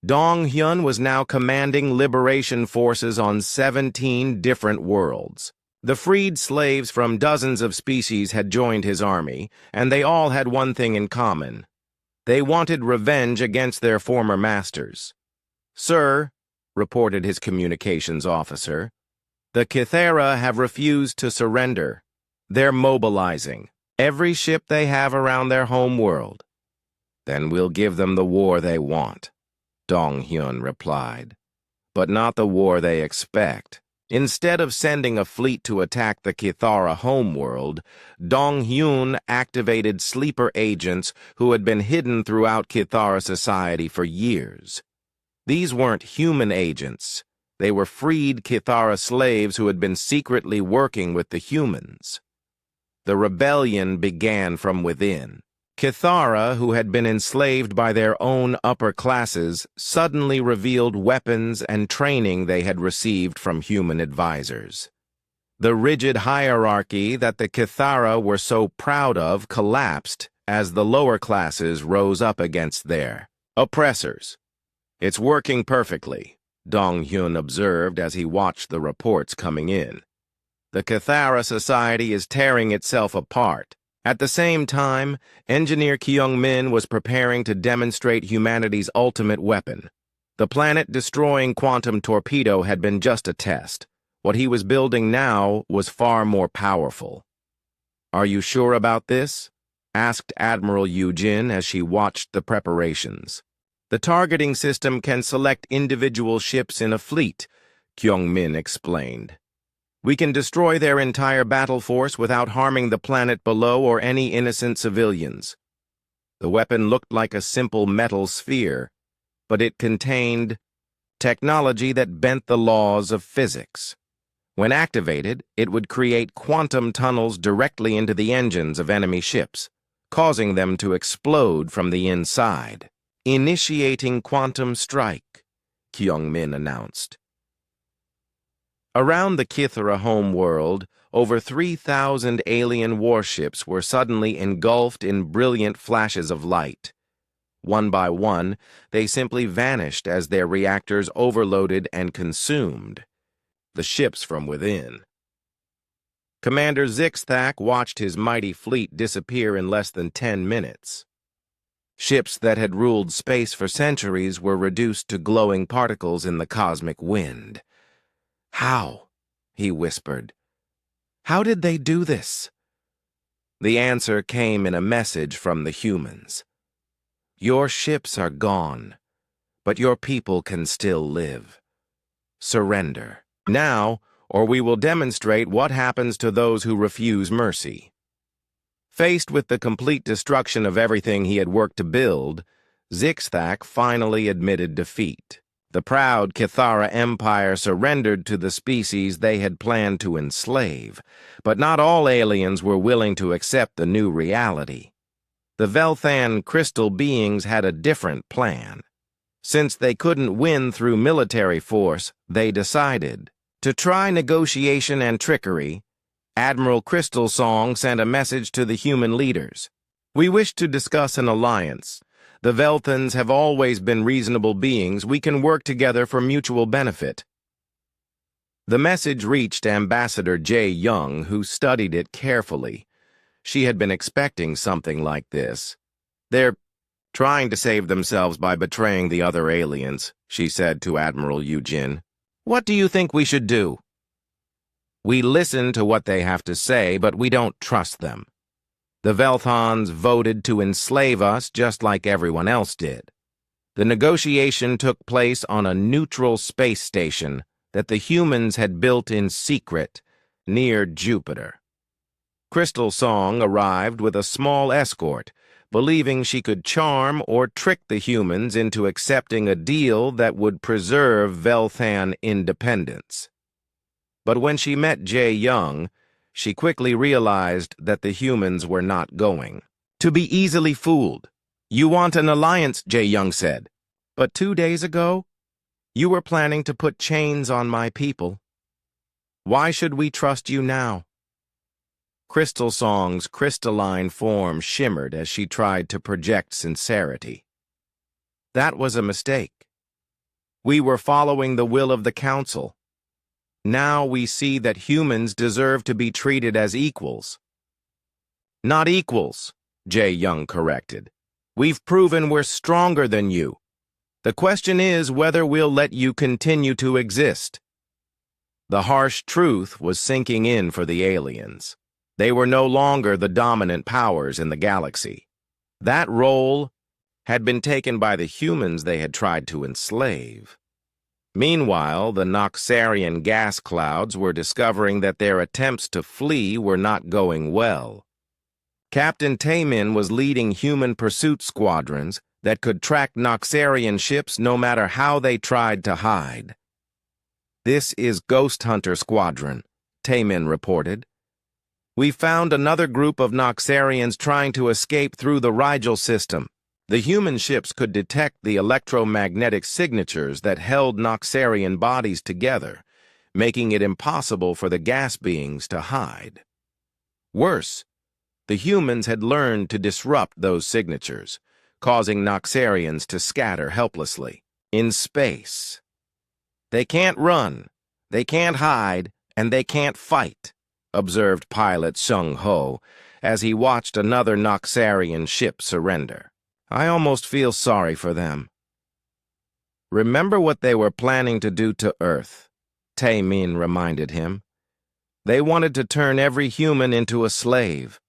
Dong-hyun was now commanding liberation forces on 17 different worlds. The freed slaves from dozens of species had joined his army, and they all had one thing in common. They wanted revenge against their former masters. "Sir," reported his communications officer, "the Kithara have refused to surrender. They're mobilizing every ship they have around their home world." "Then we'll give them the war they want," Dong-hyun replied. "But not the war they expect." Instead of sending a fleet to attack the Kithara homeworld, Dong-hyun activated sleeper agents who had been hidden throughout Kithara society for years. These weren't human agents. They were freed Kithara slaves who had been secretly working with the humans. The rebellion began from within. Kithara, who had been enslaved by their own upper classes, suddenly revealed weapons and training they had received from human advisors. The rigid hierarchy that the Kithara were so proud of collapsed as the lower classes rose up against their oppressors. "It's working perfectly," Dong-hyun observed as he watched the reports coming in. "The Kithara society is tearing itself apart." At the same time, Engineer Kyung-min was preparing to demonstrate humanity's ultimate weapon. The planet-destroying quantum torpedo had been just a test. What he was building now was far more powerful. "Are you sure about this?" asked Admiral Yu-jin as she watched the preparations. "The targeting system can select individual ships in a fleet," Kyung-min explained. "We can destroy their entire battle force without harming the planet below or any innocent civilians." The weapon looked like a simple metal sphere, but it contained technology that bent the laws of physics. When activated, it would create quantum tunnels directly into the engines of enemy ships, causing them to explode from the inside. Initiating quantum strike, Kyung-min announced. Around the Kithara homeworld, over 3,000 alien warships were suddenly engulfed in brilliant flashes of light. One by one, they simply vanished as their reactors overloaded and consumed the ships from within. Commander Zixthak watched his mighty fleet disappear in less than 10 minutes. Ships that had ruled space for centuries were reduced to glowing particles in the cosmic wind. "How?" he whispered. "How did they do this?" The answer came in a message from the humans. "Your ships are gone, but your people can still live. Surrender now, or we will demonstrate what happens to those who refuse mercy." Faced with the complete destruction of everything he had worked to build, Zixthak finally admitted defeat. The proud Kithara Empire surrendered to the species they had planned to enslave, but not all aliens were willing to accept the new reality. The Velthan crystal beings had a different plan. Since they couldn't win through military force, they decided to try negotiation and trickery. Admiral Crystal Song sent a message to the human leaders. "We wish to discuss an alliance. The Velthans have always been reasonable beings. We can work together for mutual benefit." The message reached Ambassador Jae Young, who studied it carefully. She had been expecting something like this. "They're trying to save themselves by betraying the other aliens," she said to Admiral Yujin. "What do you think we should do?" "We listen to what they have to say, but we don't trust them. The Velthans voted to enslave us just like everyone else did. The negotiation took place on a neutral space station that the humans had built in secret near Jupiter. Crystal Song arrived with a small escort, believing she could charm or trick the humans into accepting a deal that would preserve Velthan independence. But when she met Jae Young, she quickly realized that the humans were not going to be easily fooled. "You want an alliance," Jae Young said. "But 2 days ago, you were planning to put chains on my people. Why should we trust you now?" Crystal Song's crystalline form shimmered as she tried to project sincerity. "That was a mistake. We were following the will of the Council. Now we see that humans deserve to be treated as equals." "Not equals," Jae Young corrected. "We've proven we're stronger than you. The question is whether we'll let you continue to exist." The harsh truth was sinking in for the aliens. They were no longer the dominant powers in the galaxy. That role had been taken by the humans they had tried to enslave. Meanwhile, the Noxarian gas clouds were discovering that their attempts to flee were not going well. Captain Taemin was leading human pursuit squadrons that could track Noxarian ships no matter how they tried to hide. "This is Ghost Hunter Squadron," Taemin reported. "We found another group of Noxarians trying to escape through the Rigel system. The human ships could detect the electromagnetic signatures that held Noxarian bodies together, making it impossible for the gas beings to hide. Worse, the humans had learned to disrupt those signatures, causing Noxarians to scatter helplessly in space. They can't run, they can't hide, and they can't fight," observed pilot Sung Ho as he watched another Noxarian ship surrender. "I almost feel sorry for them." "Remember what they were planning to do to Earth," Taemin reminded him. "They wanted to turn every human into a slave.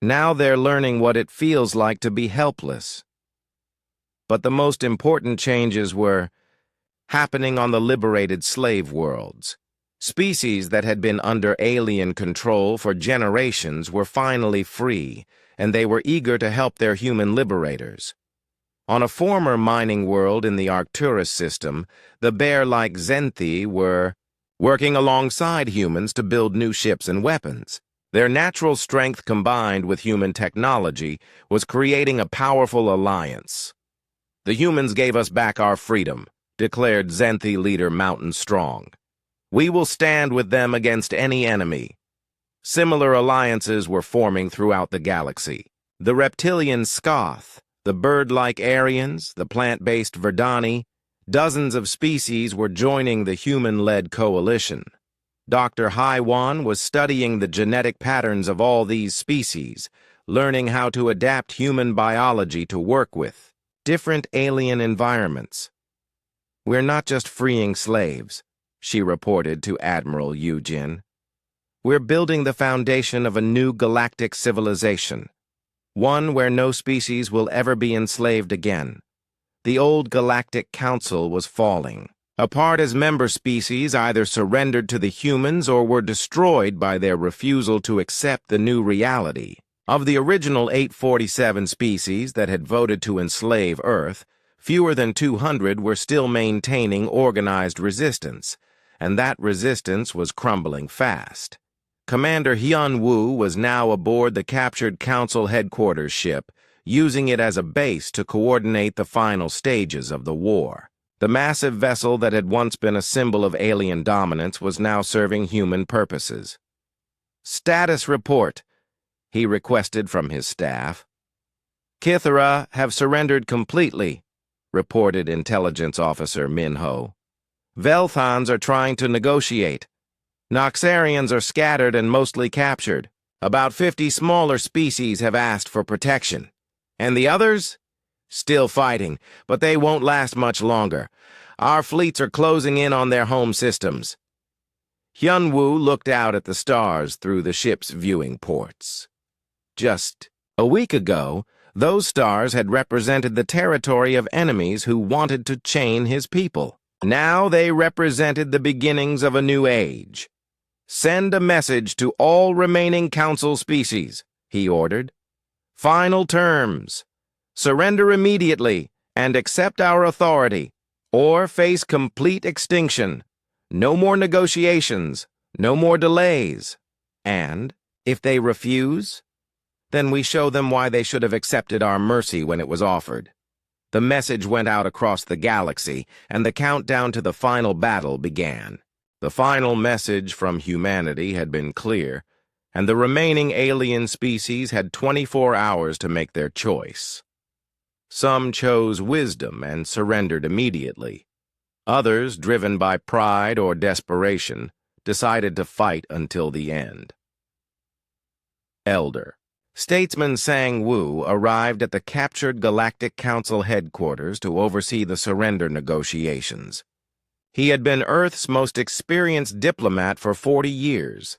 Now they're learning what it feels like to be helpless." But the most important changes were happening on the liberated slave worlds. Species that had been under alien control for generations were finally free, and they were eager to help their human liberators. On a former mining world in the Arcturus system, the bear-like Zenthi were working alongside humans to build new ships and weapons. Their natural strength combined with human technology was creating a powerful alliance. "The humans gave us back our freedom," declared Zenthi leader Mountain Strong. "We will stand with them against any enemy." Similar alliances were forming throughout the galaxy. The reptilian Skoth, the bird-like Aryans, the plant-based Verdani, dozens of species were joining the human-led coalition. Dr. Haiwan was studying the genetic patterns of all these species, learning how to adapt human biology to work with different alien environments. "We're not just freeing slaves," she reported to Admiral Yujin. "We're building the foundation of a new galactic civilization, one where no species will ever be enslaved again." The old Galactic Council was falling, apart as member species either surrendered to the humans or were destroyed by their refusal to accept the new reality. Of the original 847 species that had voted to enslave Earth, fewer than 200 were still maintaining organized resistance, and that resistance was crumbling fast. Commander Hyun Woo was now aboard the captured Council headquarters ship, using it as a base to coordinate the final stages of the war. The massive vessel that had once been a symbol of alien dominance was now serving human purposes. "Status report," he requested from his staff. "Kithara have surrendered completely," reported Intelligence Officer Minho. "Velthans are trying to negotiate. Noxarians are scattered and mostly captured. About 50 smaller species have asked for protection. And the others? Still fighting, but they won't last much longer. Our fleets are closing in on their home systems." Hyun-woo looked out at the stars through the ship's viewing ports. Just a week ago, those stars had represented the territory of enemies who wanted to chain his people. Now they represented the beginnings of a new age. "Send a message to all remaining Council species," he ordered. "Final terms. Surrender immediately and accept our authority, or face complete extinction. No more negotiations, no more delays. And, if they refuse, then we show them why they should have accepted our mercy when it was offered." The message went out across the galaxy, and the countdown to the final battle began. The final message from humanity had been clear, and the remaining alien species had 24 hours to make their choice. Some chose wisdom and surrendered immediately. Others, driven by pride or desperation, decided to fight until the end. Elder. Statesman Sang-woo arrived at the captured Galactic Council headquarters to oversee the surrender negotiations. He had been Earth's most experienced diplomat for 40 years,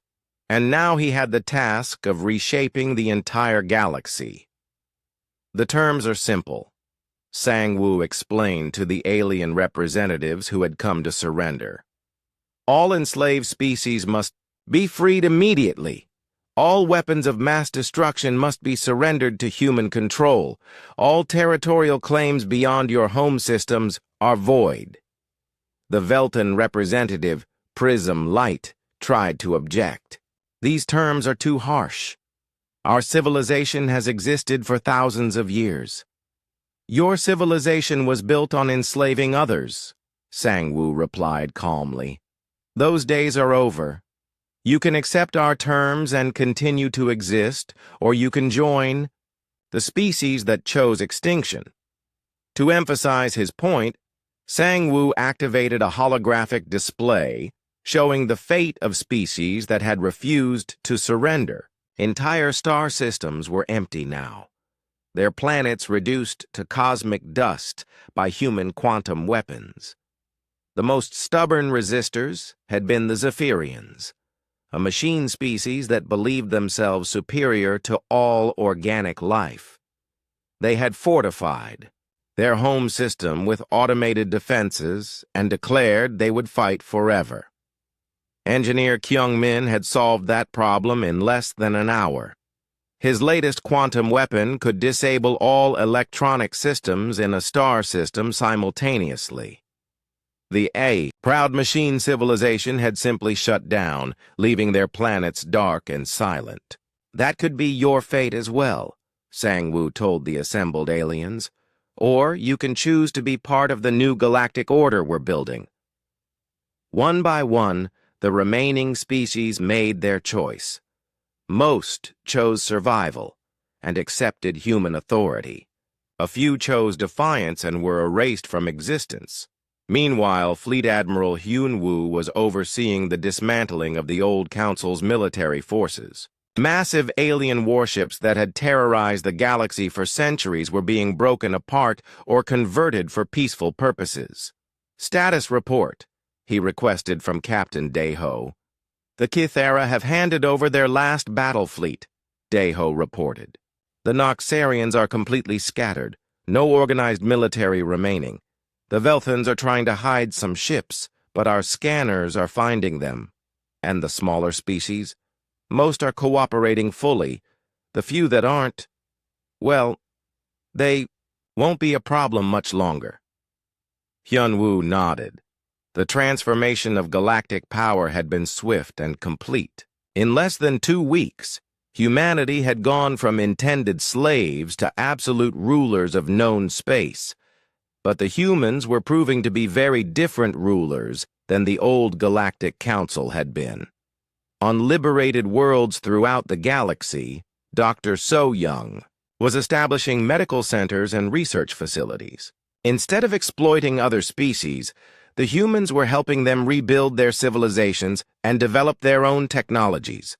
and now he had the task of reshaping the entire galaxy. "The terms are simple," Sang-woo explained to the alien representatives who had come to surrender. "All enslaved species must be freed immediately. All weapons of mass destruction must be surrendered to human control. All territorial claims beyond your home systems are void." The Veltan representative, Prism Light, tried to object. "These terms are too harsh. Our civilization has existed for thousands of years." "Your civilization was built on enslaving others," Sang-woo replied calmly. "Those days are over. You can accept our terms and continue to exist, or you can join the species that chose extinction." To emphasize his point, Sang-woo activated a holographic display showing the fate of species that had refused to surrender. Entire star systems were empty now, their planets reduced to cosmic dust by human quantum weapons. The most stubborn resistors had been the Zephyrians, a machine species that believed themselves superior to all organic life. They had fortified their home system with automated defenses and declared they would fight forever. Engineer Kyung-min had solved that problem in less than an hour. His latest quantum weapon could disable all electronic systems in a star system simultaneously. The proud machine civilization had simply shut down, leaving their planets dark and silent. That could be your fate as well, Sang-Woo told the assembled aliens. Or you can choose to be part of the new galactic order we're building. One by one, the remaining species made their choice. Most chose survival and accepted human authority. A few chose defiance and were erased from existence. Meanwhile, Fleet Admiral Hyun-woo was overseeing the dismantling of the old Council's military forces. Massive alien warships that had terrorized the galaxy for centuries were being broken apart or converted for peaceful purposes. "Status report," he requested from Captain Dae-ho. "The Kithera have handed over their last battle fleet," Dae-ho reported. "The Noxarians are completely scattered, no organized military remaining. The Velthans are trying to hide some ships, but our scanners are finding them. And the smaller species? Most are cooperating fully. The few that aren't, well, they won't be a problem much longer." Hyun-woo nodded. The transformation of galactic power had been swift and complete. In less than 2 weeks, humanity had gone from intended slaves to absolute rulers of known space. But the humans were proving to be very different rulers than the old Galactic Council had been. On liberated worlds throughout the galaxy, Dr. So-young was establishing medical centers and research facilities. Instead of exploiting other species, the humans were helping them rebuild their civilizations and develop their own technologies.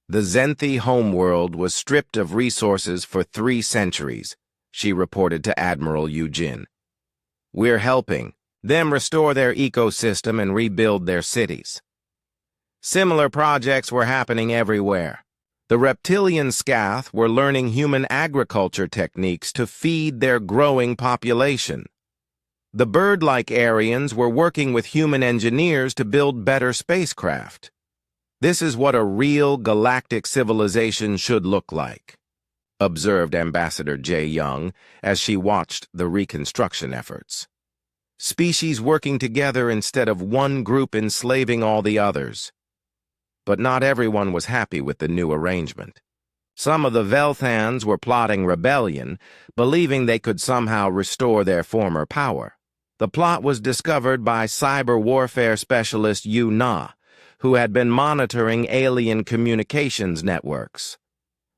The Zenthi homeworld was stripped of resources for 3 centuries, she reported to Admiral Eugene. "We're helping them restore their ecosystem and rebuild their cities." Similar projects were happening everywhere. The reptilian Scath were learning human agriculture techniques to feed their growing population. The bird-like Aryans were working with human engineers to build better spacecraft. "This is what a real galactic civilization should look like," observed Ambassador Jae-young as she watched the reconstruction efforts. "Species working together instead of one group enslaving all the others." But not everyone was happy with the new arrangement. Some of the Velthans were plotting rebellion, believing they could somehow restore their former power. The plot was discovered by cyber warfare specialist Yu Na, who had been monitoring alien communications networks.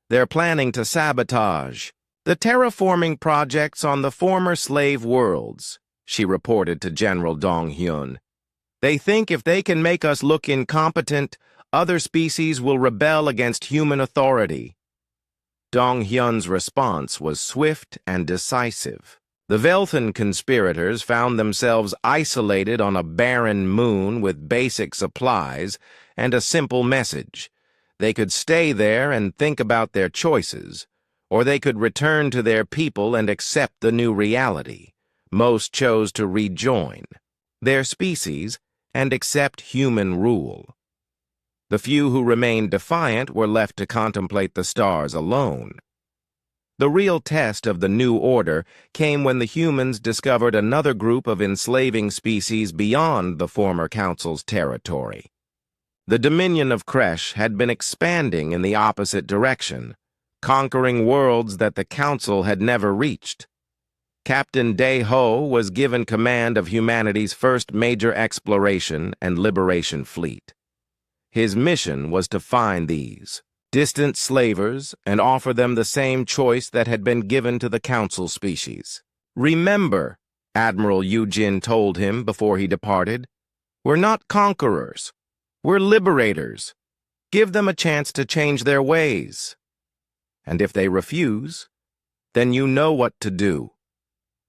"They're planning to sabotage the terraforming projects on the former slave worlds," she reported to General Dong-hyun. "They think if they can make us look incompetent, other species will rebel against human authority." Dong-hyun's response was swift and decisive. The Velthan conspirators found themselves isolated on a barren moon with basic supplies and a simple message. They could stay there and think about their choices, or they could return to their people and accept the new reality. Most chose to rejoin their species and accept human rule. The few who remained defiant were left to contemplate the stars alone. The real test of the new order came when the humans discovered another group of enslaving species beyond the former council's territory. The dominion of Kresh had been expanding in the opposite direction, conquering worlds that the council had never reached. Captain Dae-ho was given command of humanity's first major exploration and liberation fleet. His mission was to find these distant slavers and offer them the same choice that had been given to the council species. "Remember," Admiral Eugene told him before he departed, "we're not conquerors. We're liberators. Give them a chance to change their ways. And if they refuse, then you know what to do."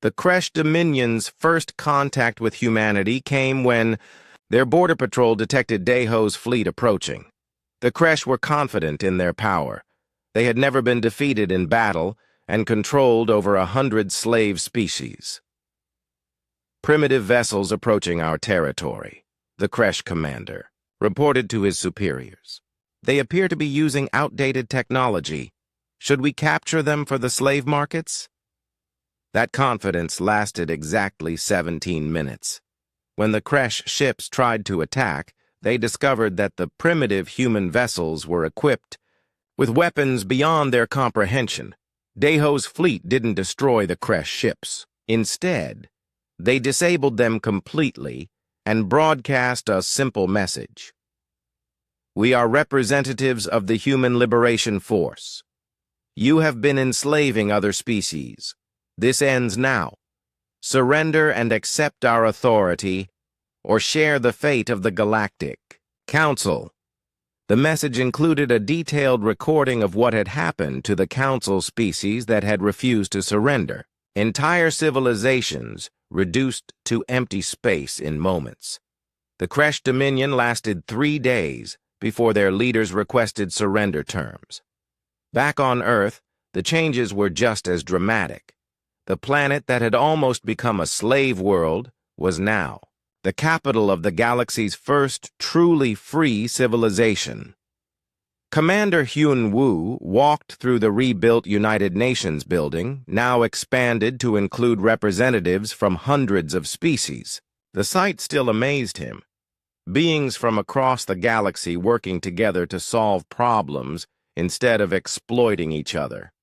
The Kresh Dominion's first contact with humanity came when their border patrol detected Dae-ho's fleet approaching. The Kresh were confident in their power. They had never been defeated in battle and controlled over 100 slave species. "Primitive vessels approaching our territory," the Kresh commander reported to his superiors. "They appear to be using outdated technology. Should we capture them for the slave markets?" That confidence lasted exactly 17 minutes. When the Kresh ships tried to attack, they discovered that the primitive human vessels were equipped with weapons beyond their comprehension. Deho's fleet didn't destroy the Kresh ships. Instead, they disabled them completely and broadcast a simple message. "We are representatives of the Human Liberation Force. You have been enslaving other species. This ends now. Surrender and accept our authority, or share the fate of the Galactic Council." The message included a detailed recording of what had happened to the Council species that had refused to surrender. Entire civilizations reduced to empty space in moments. The Kresh Dominion lasted 3 days before their leaders requested surrender terms. Back on Earth, the changes were just as dramatic. The planet that had almost become a slave world was now the capital of the galaxy's first truly free civilization. Commander Hyun Woo walked through the rebuilt United Nations building, now expanded to include representatives from hundreds of species. The sight still amazed him. Beings from across the galaxy working together to solve problems instead of exploiting each other.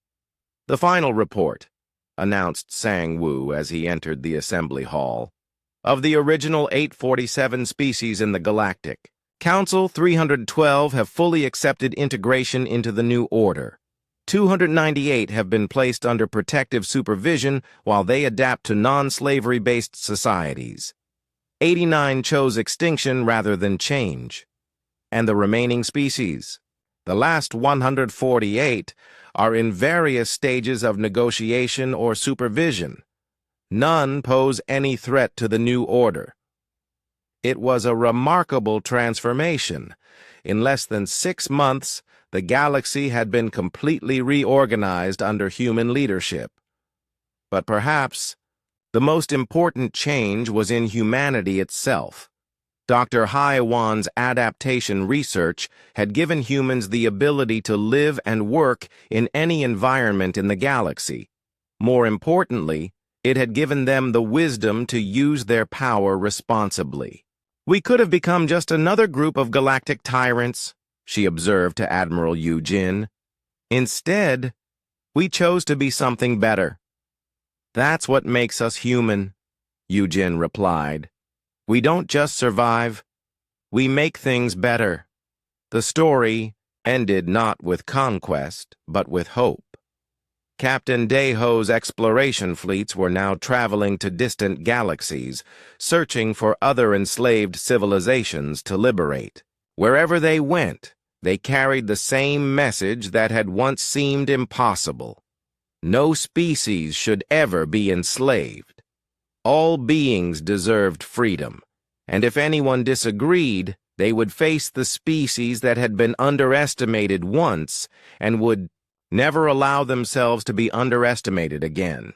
"The final report," announced Sang Woo as he entered the assembly hall. "Of the original 847 species in the Galactic, Council 312 have fully accepted integration into the new order. 298 have been placed under protective supervision while they adapt to non-slavery-based societies. 89 chose extinction rather than change. And the remaining species, the last 148, are in various stages of negotiation or supervision. None pose any threat to the new order." It was a remarkable transformation. In less than 6 months, the galaxy had been completely reorganized under human leadership. But perhaps the most important change was in humanity itself. Dr. Haiwan's adaptation research had given humans the ability to live and work in any environment in the galaxy. More importantly, it had given them the wisdom to use their power responsibly. "We could have become just another group of galactic tyrants," she observed to Admiral Yu Jin. "Instead, we chose to be something better. That's what makes us human," Yu Jin replied. "We don't just survive, we make things better." The story ended not with conquest, but with hope. Captain Deho's exploration fleets were now traveling to distant galaxies, searching for other enslaved civilizations to liberate. Wherever they went, they carried the same message that had once seemed impossible. No species should ever be enslaved. All beings deserved freedom, and if anyone disagreed, they would face the species that had been underestimated once and would never allow themselves to be underestimated again.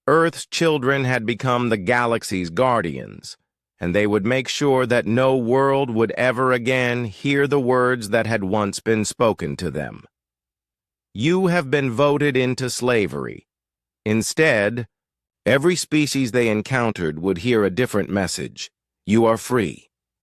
Earth's children had become the galaxy's guardians, and they would make sure that no world would ever again hear the words that had once been spoken to them. "You have been voted into slavery." Instead, every species they encountered would hear a different message. "You are free."